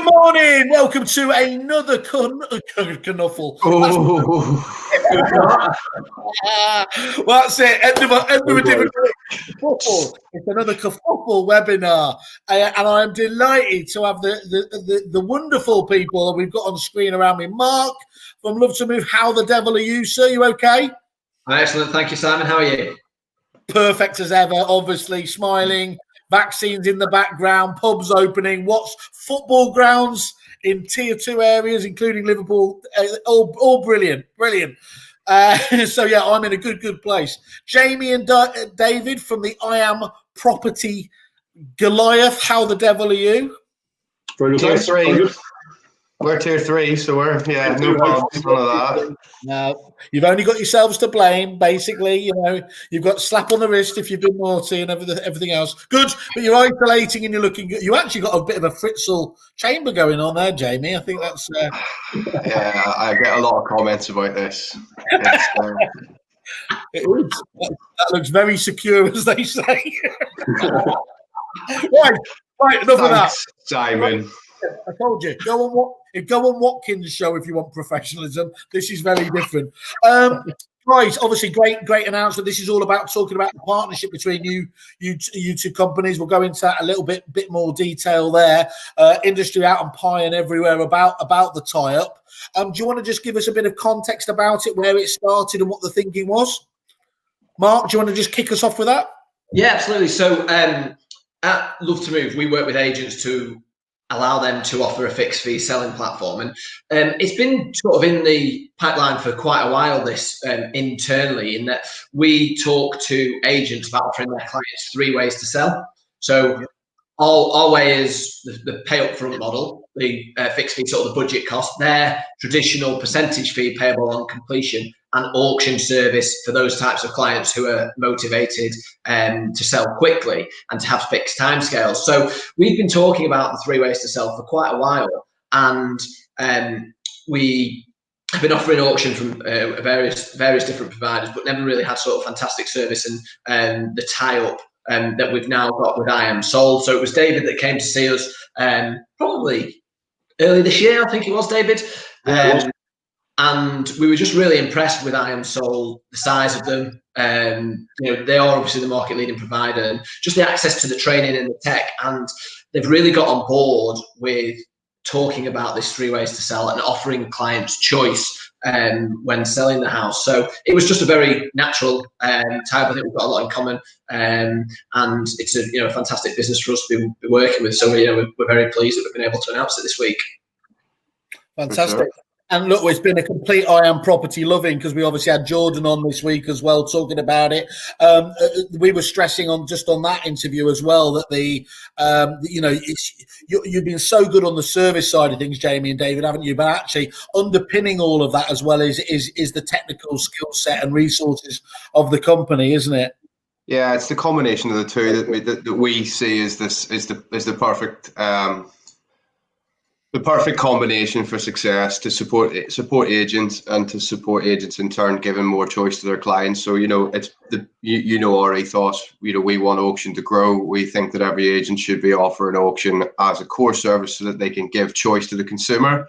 Good morning. Welcome to another Kerfuffle. Well, that's it. End of a different football. It's another Kerfuffle webinar, and I'm delighted to have the wonderful people that we've got on screen around me. Mark from Love to Move. How the devil are you, sir? You okay? Excellent. Thank you, Simon. How are you? Perfect as ever. Obviously smiling. Vaccines in the background, pubs opening, what's football grounds in tier 2 areas, including Liverpool, all brilliant. So yeah, I'm in a good place. Jamie and David from the I Am Property Goliath. How the devil are you? Very good. Tier 3. We're tier 3, so we're no problems, none of that. No, you've only got yourselves to blame, basically. You know, you've got slap on the wrist if you've been naughty and everything else. Good, but you're isolating and you're looking good. You actually got a bit of a Fritzl chamber going on there, Jamie. I think that's. Yeah, I get a lot of comments about this. That looks very secure, as they say. Right, enough of that. Simon. I told you, go on Watkins' show if you want professionalism. This is very different. Right, obviously, great announcement. This is all about talking about the partnership between you two companies. We'll go into that a little bit more detail there. Industry out and pie and everywhere about the tie-up. Do you want to just give us a bit of context about it, where it started and what the thinking was? Mark, do you want to just kick us off with that? Yeah, absolutely. So at Love to Move, we work with agents to allow them to offer a fixed fee selling platform, and it's been sort of in the pipeline for quite a while, this internally, in that we talk to agents about offering their clients 3 ways to sell. So our way is the pay up front model, the fixed fee, sort of the budget cost, their traditional percentage fee payable on completion, and auction service for those types of clients who are motivated to sell quickly and to have fixed timescales. So we've been talking about the 3 ways to sell for quite a while, and we have been offering auction from various different providers, but never really had sort of fantastic service and the tie-up that we've now got with iamsold. So it was David that came to see us probably early this year, I think it was, David. And we were just really impressed with iamsold, the size of them. They are obviously the market leading provider, and just the access to the training and the tech. And they've really got on board with talking about this 3 ways to sell and offering clients choice when selling the house. So it was just a very natural type. I think we've got a lot in common, and it's a fantastic business for us to be working with. So we're very pleased that we've been able to announce it this week. Fantastic. And look, it's been a complete I Am Property loving, because we obviously had Jordan on this week as well talking about it. We were stressing on that interview as well that you've been so good on the service side of things, Jamie and David, haven't you? But actually underpinning all of that as well is the technical skill set and resources of the company, isn't it? Yeah, it's the combination of the two that we see as the perfect. The perfect combination for success, to support agents, and to support agents in turn giving more choice to their clients. So it's our ethos. We want auction to grow. We think that every agent should be offering auction as a core service so that they can give choice to the consumer.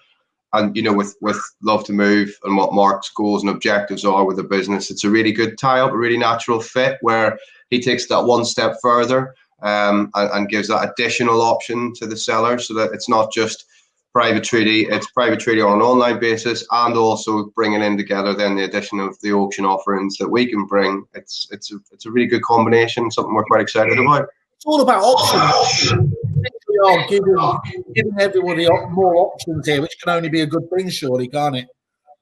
And with Love to Move and what Mark's goals and objectives are with the business, it's a really good tie-up, a really natural fit, where he takes that one step further and gives that additional option to the seller, so that it's not just private treaty, it's private treaty on an online basis, and also bringing in together then the addition of the auction offerings that we can bring. It's a really good combination, something we're quite excited about. It's all about options. We are giving everybody more options here, which can only be a good thing, surely, can't it?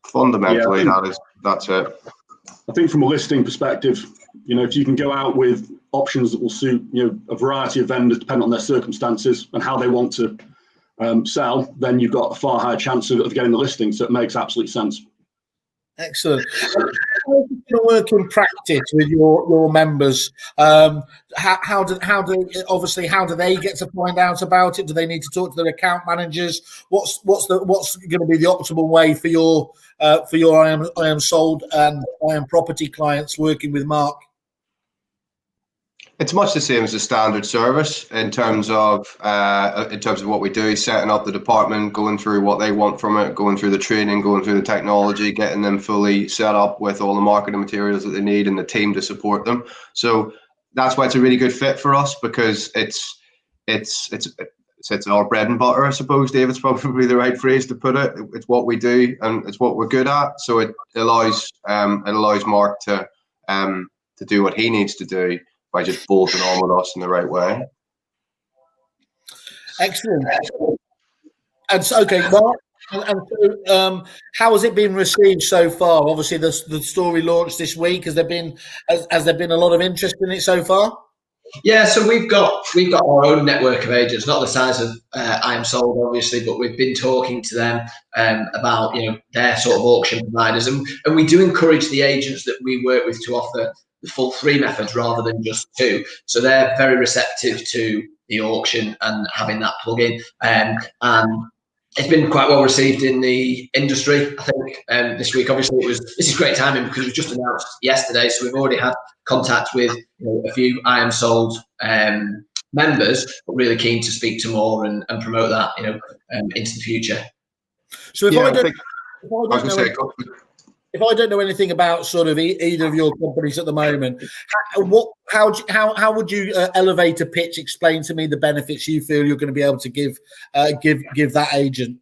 Fundamentally, that's it. I think from a listing perspective, if you can go out with options that will suit a variety of vendors depending on their circumstances and how they want to sell, then you've got a far higher chance of getting the listing. So it makes absolute sense. Excellent. How does it work in practice with your members? How do they get to find out about it? Do they need to talk to their account managers? What's going to be the optimal way for your iamsold and I Am Property clients working with Mark? It's much the same as a standard service in terms of what we do, setting up the department, going through what they want from it, going through the training, going through the technology, getting them fully set up with all the marketing materials that they need and the team to support them. So that's why it's a really good fit for us, because it's our bread and butter, I suppose. David's probably the right phrase to put it. It's what we do and it's what we're good at. So it allows Mark to do what he needs to do by just bolting on with us in the right way. Excellent. And so, okay, Mark, and how has it been received so far? Obviously, the story launched this week. Has there been a lot of interest in it so far? Yeah, so we've got our own network of agents, not the size of iamsold, obviously, but we've been talking to them about their sort of auction providers, and we do encourage the agents that we work with to offer the full 3 methods rather than just 2. So they're very receptive to the auction and having that plug-in, and it's been quite well received in the industry. I think this week, obviously, this is great timing because it was just announced yesterday, so we've already had contact with a few iamsold members, but really keen to speak to more and promote that into the future. So if I don't know anything about sort of either of your companies at the moment, how would you elevate a pitch? Explain to me the benefits you feel you're going to be able to give that agent.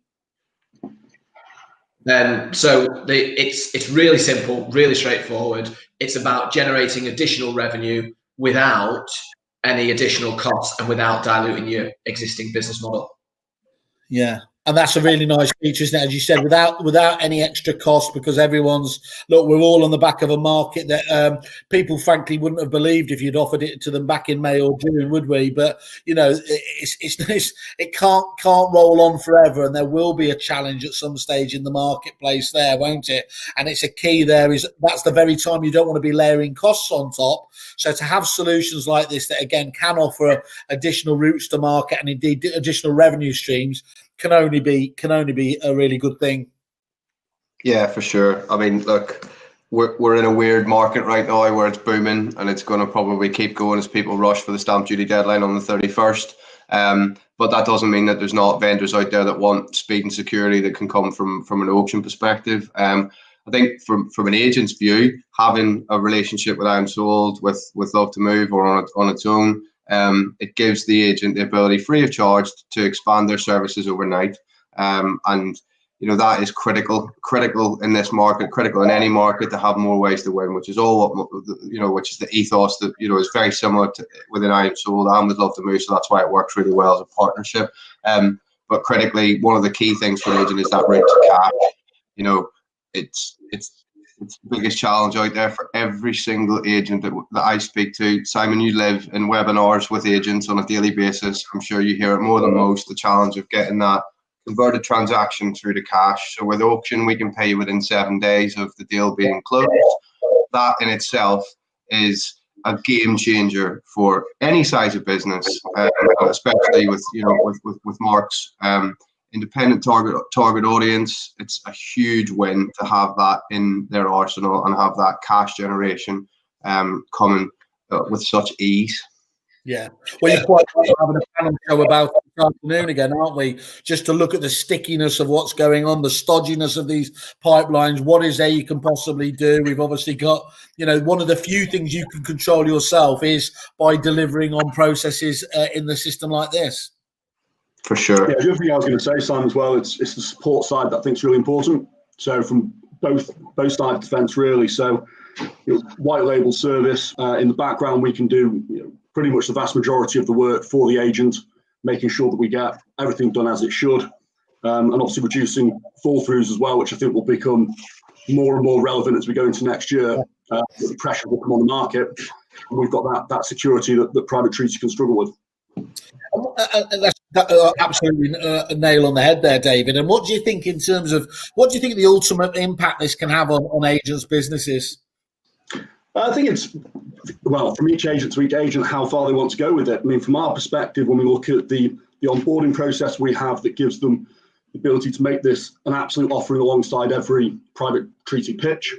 It's really simple, really straightforward. It's about generating additional revenue without any additional costs and without diluting your existing business model. Yeah. And that's a really nice feature, isn't it? As you said, without any extra cost, because we're all on the back of a market that people frankly wouldn't have believed if you'd offered it to them back in May or June, would we? But it can't roll on forever, and there will be a challenge at some stage in the marketplace there, won't it? And it's a key there is that's the very time you don't want to be layering costs on top. So to have solutions like this that again can offer additional routes to market and indeed additional revenue streams can only be a really good thing. Yeah, for sure. I mean, look, we're in a weird market right now where it's booming, and it's going to probably keep going as people rush for the stamp duty deadline on the 31st. But that doesn't mean that there's not vendors out there that want speed and security that can come from an auction perspective. I think from an agent's view, having a relationship with iamsold, with Love to Move, or on its own, it gives the agent the ability, free of charge, to expand their services overnight, and that is critical in this market, critical in any market, to have more ways to win, which is which is the ethos that is very similar to within iamsold and with Love to Move. So that's why it works really well as a partnership. But critically, one of the key things for an agent is that route to cash. It's the biggest challenge out there for every single agent that I speak to. Simon, you live in webinars with agents on a daily basis. I'm sure you hear it more than most, the challenge of getting that converted transaction through to cash. So with auction, we can pay you within 7 days of the deal being closed. That in itself is a game changer for any size of business, especially with Mark's independent target audience. It's a huge win to have that in their arsenal and have that cash generation coming with such ease. Yeah, well, you're quite right, having a panel show about it this afternoon again, aren't we? Just to look at the stickiness of what's going on, the stodginess of these pipelines. What is there you can possibly do? We've obviously got, one of the few things you can control yourself is by delivering on processes in the system like this. For sure. Yeah, the other thing I was going to say, Simon, as well, it's the support side that I think is really important. So from both sides of the fence, really. So white label service in the background, we can do pretty much the vast majority of the work for the agent, making sure that we get everything done as it should, and obviously reducing fall throughs as well, which I think will become more and more relevant as we go into next year. The pressure will come on the market, and we've got that security that private treaty can struggle with. That's absolutely a nail on the head there, David. And what do you think the ultimate impact this can have on agents' businesses? I think it's, from each agent to each agent, how far they want to go with it. I mean, from our perspective, when we look at the onboarding process we have that gives them the ability to make this an absolute offering alongside every private treaty pitch.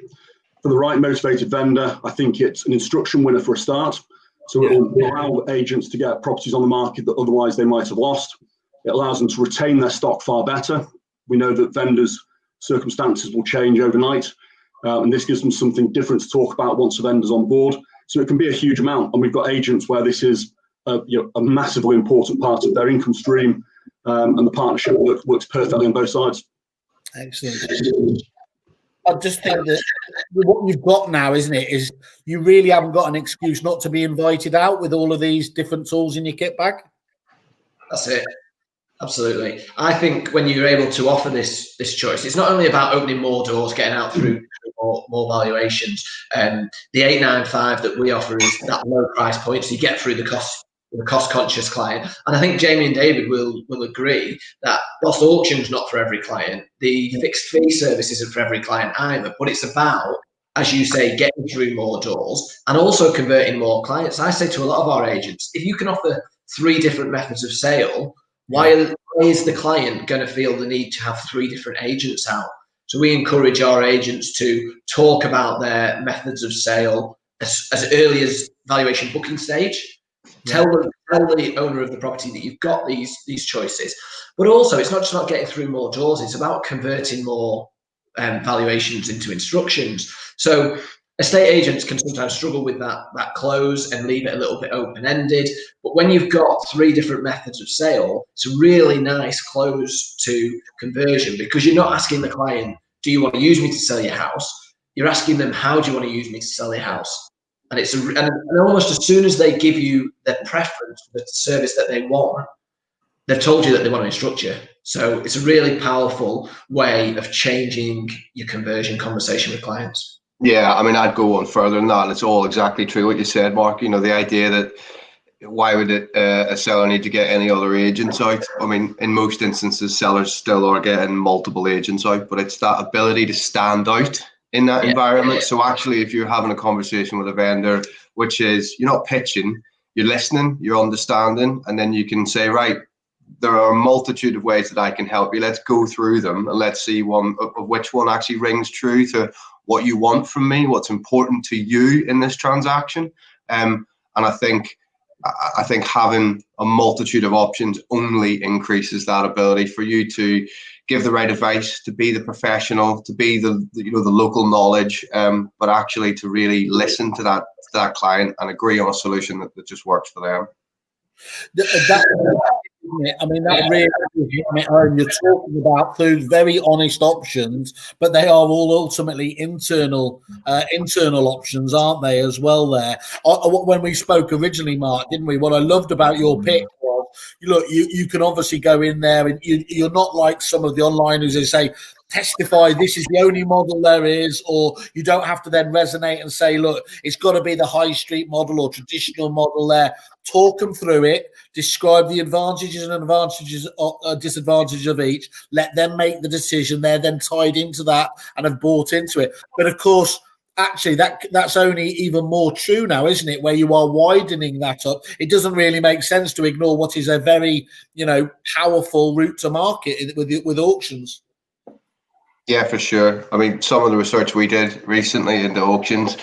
For the right motivated vendor, I think it's an instruction winner for a start. So it will allow agents to get properties on the market that otherwise they might have lost. It allows them to retain their stock far better. We know that vendors' circumstances will change overnight, and this gives them something different to talk about once a vendor's on board. So it can be a huge amount, and we've got agents where this is a massively important part of their income stream, and the partnership works perfectly on both sides. Excellent. I just think that what you've got now, isn't it, is you really haven't got an excuse not to be invited out with all of these different tools in your kit bag. That's it. Absolutely. I think when you're able to offer this choice, it's not only about opening more doors, getting out through more valuations. The 895 that we offer is that low price point, so you get through the cost-conscious client. And I think Jamie and David will agree that whilst auction's not for every client, the fixed fee service isn't for every client either. But it's about, as you say, getting through more doors and also converting more clients. I say to a lot of our agents, if you can offer 3 different methods of sale, why is the client going to feel the need to have 3 different agents out? So we encourage our agents to talk about their methods of sale as early as valuation booking stage. Tell the owner of the property that you've got these choices. But also, it's not just about getting through more doors, it's about converting more valuations into instructions. So estate agents can sometimes struggle with that close and leave it a little bit open-ended. But when you've got 3 different methods of sale, it's a really nice close to conversion, because you're not asking the client, do you want to use me to sell your house? You're asking them, how do you want to use me to sell your house? And it's and almost as soon as they give you their preference for the service that they want, they've told you that they want to instruct you. So it's a really powerful way of changing your conversion conversation with clients. Yeah, I mean, I'd go on further than that. It's all exactly true what you said, Mark. You know, the idea that why would a seller need to get any other agents out? I mean, in most instances, sellers still are getting multiple agents out, but it's that ability to stand out in that environment. So actually, if you're having a conversation with a vendor, which is you're not pitching, you're listening, you're understanding, and then you can say, right, there are a multitude of ways that I can help you. Let's go through them and let's see which one actually rings true to what you want from me, what's important to you in this transaction. And I think having a multitude of options only increases that ability for you to give the right advice, to be the professional, to be the local knowledge, but actually to really listen to that client and agree on a solution that just works for them. I mean, that really is home. You're talking about 2 very honest options, but they are all ultimately internal options, aren't they, as well there? When we spoke originally, Mark, didn't we? What I loved about your pick was, look, you can obviously go in there and you're not like some of the onliners who say, testify this is the only model there is, or you don't have to then resonate and say, look, it's got to be the high street model or traditional model there. Talk them through it, describe the advantages and disadvantages of each, let them make the decision. They're then tied into that and have bought into it. But of course, actually that's only even more true now, isn't it, where you are widening that up. It doesn't really make sense to ignore what is a very powerful route to market with auctions. Yeah, for sure. I mean, some of the research we did recently into auctions,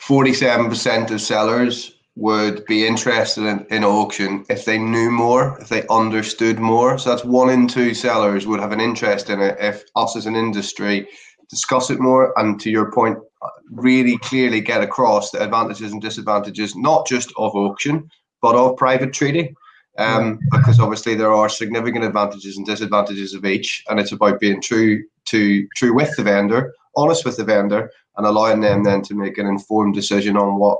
47% of sellers would be interested in auction if they knew more, if they understood more. So that's 1 in 2 sellers would have an interest in it if us as an industry discuss it more, and to your point, really clearly get across the advantages and disadvantages, not just of auction, but of private treaty. Because obviously there are significant advantages and disadvantages of each, and it's about being true with the vendor, honest with the vendor, and allowing them then to make an informed decision on what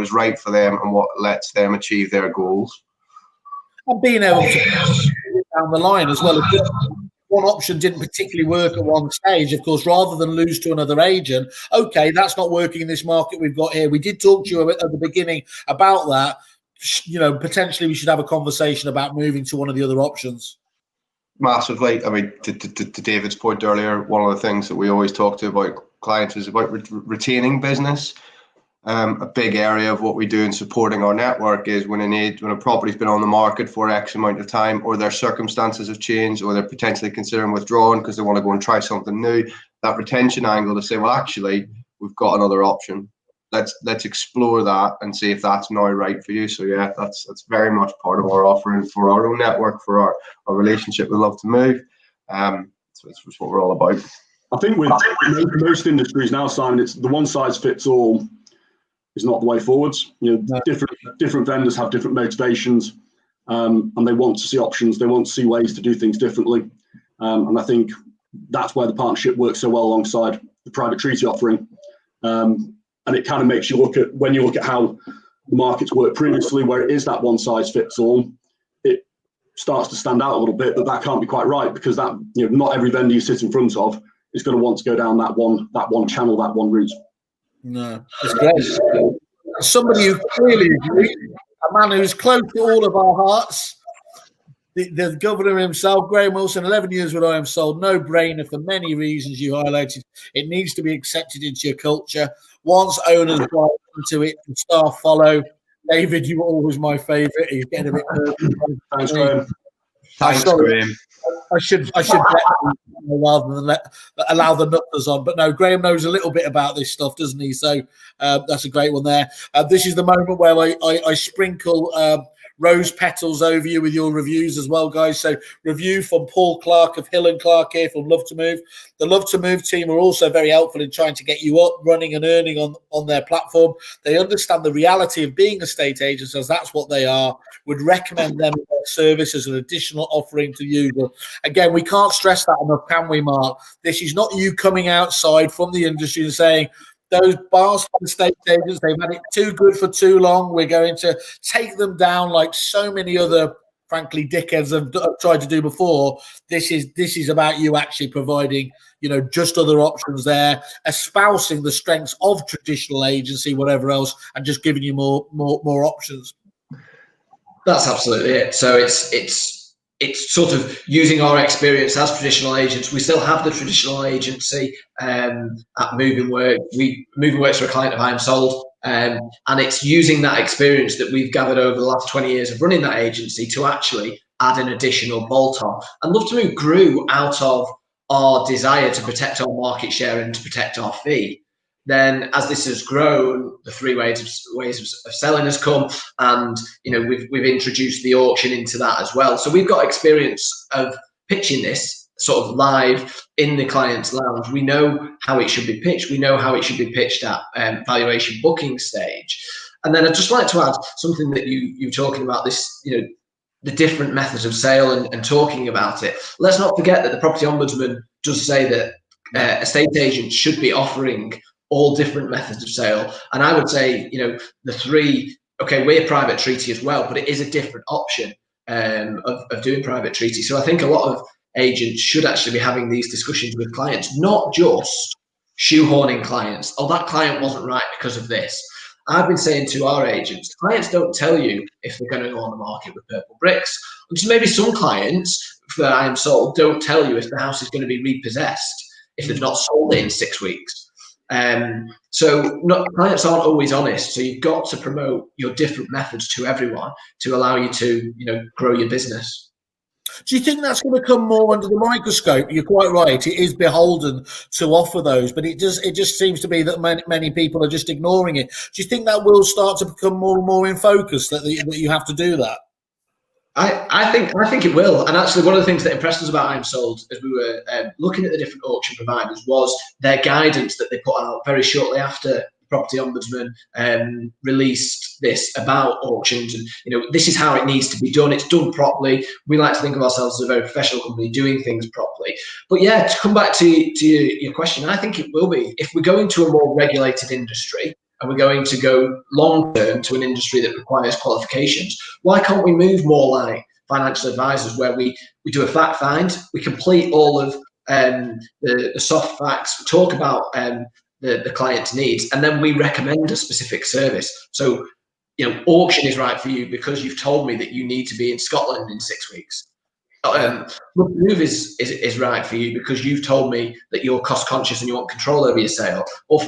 is right for them and what lets them achieve their goals. And being able to down the line as well. If one option didn't particularly work at one stage, of course, rather than lose to another agent, okay, that's not working in this market we've got here. We did talk to you at the beginning about that. Potentially we should have a conversation about moving to one of the other options. Massively. I mean, to David's point earlier, one of the things that we always talk to about clients is about retaining business. A big area of what we do in supporting our network is when a property's been on the market for X amount of time, or their circumstances have changed, or they're potentially considering withdrawing because they want to go and try something new, that retention angle to say, well, actually, we've got another option. let's explore that and see if that's now right for you. So yeah, that's very much part of our offering for our own network, for our relationship with Love to Move. So that's what we're all about. I think with most industries now, Simon, it's the one size fits all is not the way forwards. Different vendors have different motivations, and they want to see options. They want to see ways to do things differently. And I think that's where the partnership works so well alongside the private treaty offering. And it kind of makes you look at, when you look at how the markets worked previously, where it is that one size fits all, it starts to stand out a little bit that can't be quite right, because that, not every vendor you sit in front of is going to want to go down that one channel, that one route. No, it's great. Somebody who clearly agrees, a man who's close to all of our hearts, the governor himself, Graham Wilson, 11 years with iamsold, no brainer for many reasons you highlighted. It needs to be accepted into your culture. Once owners buy into it, and staff follow. David, you were always my favourite. He's getting a bit nervous. Thanks, Graham. Thanks, Graham. I should rather than allow the nutters on. But no, Graham knows a little bit about this stuff, doesn't he? So that's a great one there. This is the moment where I sprinkle rose petals over you with your reviews as well, guys. So review from Paul Clark of Hill and Clark here from Love to Move. The Love to Move team are also very helpful in trying to get you up, running and earning on their platform. They understand the reality of being estate agents, as that's what they are. Would recommend them their service as an additional offering to you. But again, we can't stress that enough, can we, Mark? This is not you coming outside from the industry and saying, those bars for estate agents, they've had it too good for too long. We're going to take them down like so many other, frankly, dickheads have tried to do before. This is about you actually providing, just other options there, espousing the strengths of traditional agency, whatever else, and just giving you more options. That's absolutely it. So it's sort of using our experience as traditional agents. We still have the traditional agency at Moving Work. Moving Works for a client of iamsold, and it's using that experience that we've gathered over the last 20 years of running that agency to actually add an additional bolt-on. And Love to Move grew out of our desire to protect our market share and to protect our fee. Then, as this has grown, the three ways of selling has come, and we've introduced the auction into that as well. So we've got experience of pitching this sort of live in the client's lounge. We know how it should be pitched. We know how it should be pitched at valuation booking stage. And then I'd just like to add something that you're talking about, this, the different methods of sale and talking about it. Let's not forget that the Property Ombudsman does say that estate agents should be offering all different methods of sale. And I would say, the three, okay, we're private treaty as well, but it is a different option of doing private treaty. So I think a lot of agents should actually be having these discussions with clients, not just shoehorning clients. Oh, that client wasn't right because of this. I've been saying to our agents, clients don't tell you if they're going to go on the market with purple bricks. And so maybe some clients for iamsold don't tell you if the house is going to be repossessed if they've not sold it in 6 weeks. So clients aren't always honest. So you've got to promote your different methods to everyone to allow you to, grow your business. Do you think that's going to come more under the microscope? You're quite right. It is beholden to offer those, but it just seems to be that many people are just ignoring it. Do you think that will start to become more and more in focus, that you have to do that? I think it will. And actually, one of the things that impressed us about iamsold as we were looking at the different auction providers was their guidance that they put out very shortly after the Property Ombudsman released this about auctions. And, this is how it needs to be done. It's done properly. We like to think of ourselves as a very professional company doing things properly. But yeah, to come back to your question, I think it will be. If we're going to a more regulated industry, and we're going to go long term to an industry that requires qualifications, why can't we move more like financial advisors, where we do a fact find, we complete all of the soft facts, talk about the client's needs, and then we recommend a specific service. So, auction is right for you because you've told me that you need to be in Scotland in 6 weeks. Move is right for you because you've told me that you're cost conscious and you want control over your sale. Or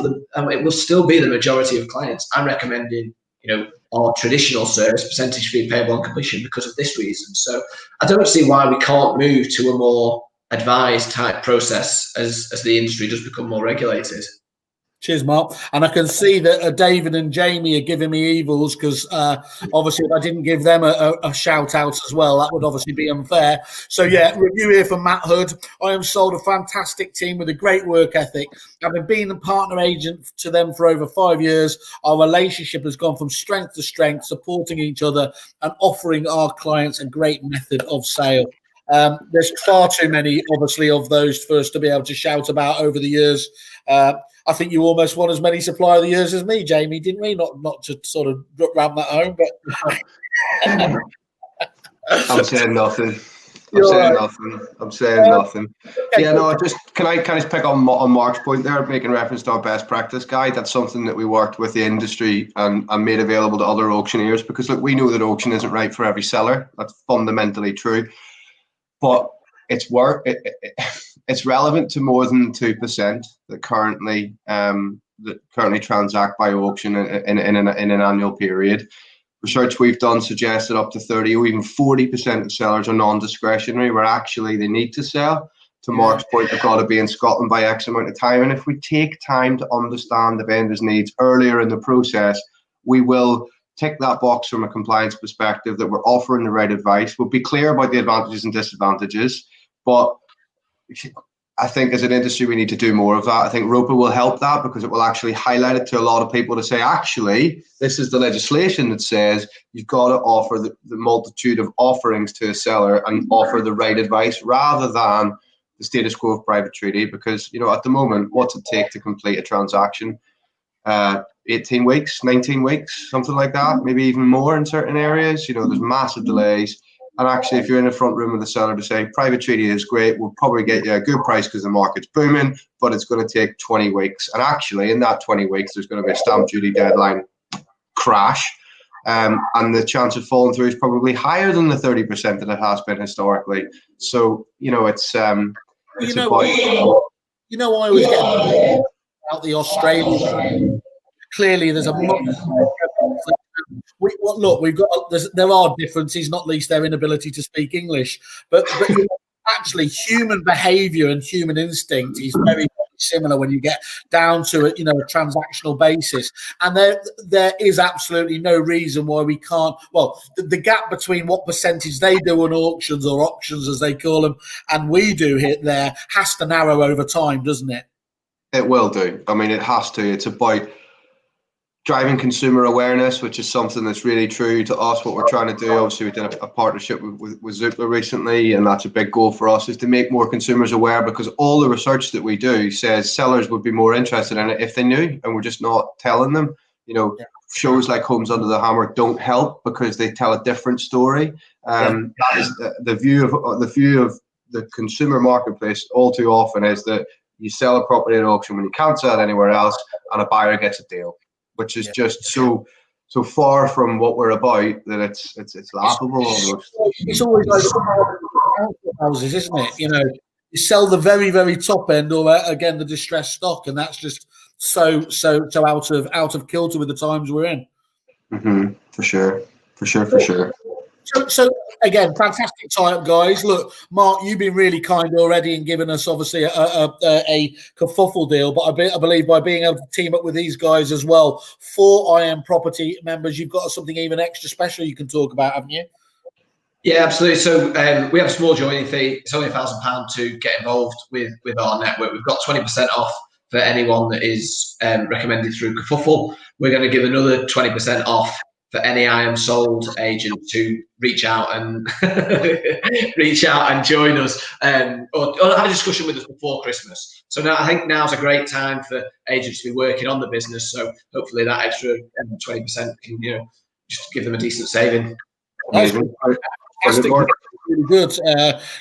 it will still be the majority of clients. I'm recommending, our traditional service, percentage fee payable on completion, because of this reason. So I don't see why we can't move to a more advised type process as the industry does become more regulated. Cheers, Mark. And I can see that David and Jamie are giving me evils because obviously if I didn't give them a shout out as well, that would obviously be unfair. So yeah, review here from Matt Hood. I am sold, a fantastic team with a great work ethic. Having been a partner agent to them for over 5 years, our relationship has gone from strength to strength, supporting each other and offering our clients a great method of sale. There's far too many, obviously, of those for us to be able to shout about over the years. I think you almost won as many Supplier of the Years as me, Jamie, didn't we? Not to sort of ram that home, but I'm saying nothing. I'm saying nothing. Okay, Yeah, no, can I just pick on Mark's point there, making reference to our best practice guide? That's something that we worked with the industry and made available to other auctioneers, because look, we know that auction isn't right for every seller. That's fundamentally true. But it's relevant to more than 2% that currently transact by auction in an annual period. Research we've done suggests that up to 30 or even 40% of sellers are non-discretionary, where actually they need to sell. To Mark's point, they've got to be in Scotland by X amount of time. And if we take time to understand the vendor's needs earlier in the process, we will tick that box from a compliance perspective that we're offering the right advice. We'll be clear about the advantages and disadvantages, but I think as an industry, we need to do more of that. I think ROPA will help that, because it will actually highlight it to a lot of people to say, actually, this is the legislation that says you've got to offer the multitude of offerings to a seller and offer the right advice, rather than the status quo of private treaty. Because, at the moment, what's it take to complete a transaction? 18 weeks, 19 weeks, something like that, maybe even more in certain areas. There's massive delays. And actually, if you're in the front room with the seller to say, private treaty is great, we'll probably get you a good price because the market's booming, but it's going to take 20 weeks. And actually, in that 20 weeks, there's going to be a stamp duty deadline crash. And the chance of falling through is probably higher than the 30% that it has been historically. So, it's about... I always get out the Australian. Clearly, there's a we've got there are differences, not least their inability to speak English, but actually human behavior and human instinct is very, very similar when you get down to it, a transactional basis. And there is absolutely no reason why we can't. Well, the gap between what percentage they do on auctions, or auctions as they call them, and we do hit there has to narrow over time, doesn't it? It will do. I mean, it has to. It's about driving consumer awareness, which is something that's really true to us, what we're trying to do. Obviously, we did a partnership with Zoopla recently, and that's a big goal for us, is to make more consumers aware, because all the research that we do says sellers would be more interested in it if they knew, and we're just not telling them. Shows like Homes Under the Hammer don't help because they tell a different story. That is the view of the consumer marketplace all too often, is that you sell a property at auction when you can't sell it anywhere else, and a buyer gets a deal, which is just so far from what we're about that it's laughable almost. It's always like houses, isn't it? You sell the very, very top end, or again the distressed stock, and that's just so out of kilter with the times we're in. Mm-hmm. For sure. So again, fantastic tie-up, guys. Look, Mark, you've been really kind already and given us obviously a kerfuffle deal, but I believe by being able to team up with these guys as well for IM Property members, you've got something even extra special you can talk about, haven't you? Yeah, absolutely. So we have a small joining fee. It's only £1,000 to get involved with our network. We've got 20% off for anyone that is recommended through Kerfuffle. We're going to give another 20% off for any iamsold agent to reach out and join us, or have a discussion with us before Christmas. So now I think now's a great time for agents to be working on the business. So hopefully that extra 20% can just give them a decent saving. Amazing. Really good.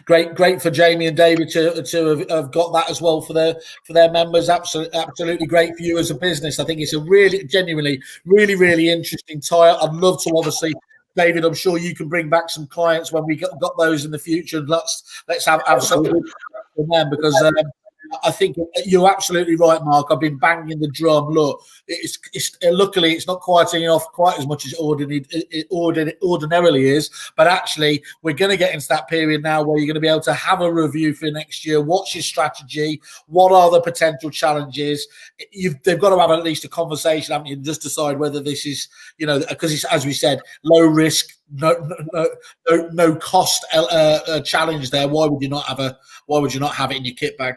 Great for Jamie and David to have got that as well for their members. Absolutely great for you as a business. I think it's a genuinely really interesting tie. I'd love to, obviously, David, I'm sure you can bring back some clients when we got those in the future. Let's have some with them, because I think you're absolutely right, Mark. I've been banging the drum. Look, luckily it's not quite off quite as much as ordinarily is, but actually we're going to get into that period now where you're going to be able to have a review for next year. What's your strategy? What are the potential challenges? They've got to have at least a conversation, haven't you, and just decide whether this is, because it's, as we said, low risk, no cost challenge there. Why would you not have it in your kit bag?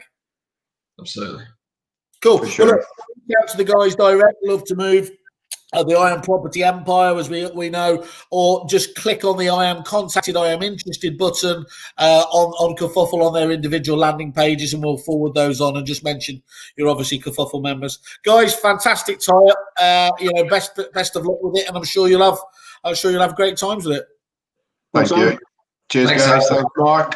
Absolutely. Cool. For sure. Well, look, out to the guys direct. Love to move. The I Am Property Empire, as we know, or just click on the I Am Contacted, I Am Interested button on Kerfuffle on their individual landing pages, and we'll forward those on and just mention you're obviously Kerfuffle members. Guys, fantastic tie-up. Best of luck with it, and I'm sure you'll have great times with it. Thank you. Cheers, guys. Thanks, Mark.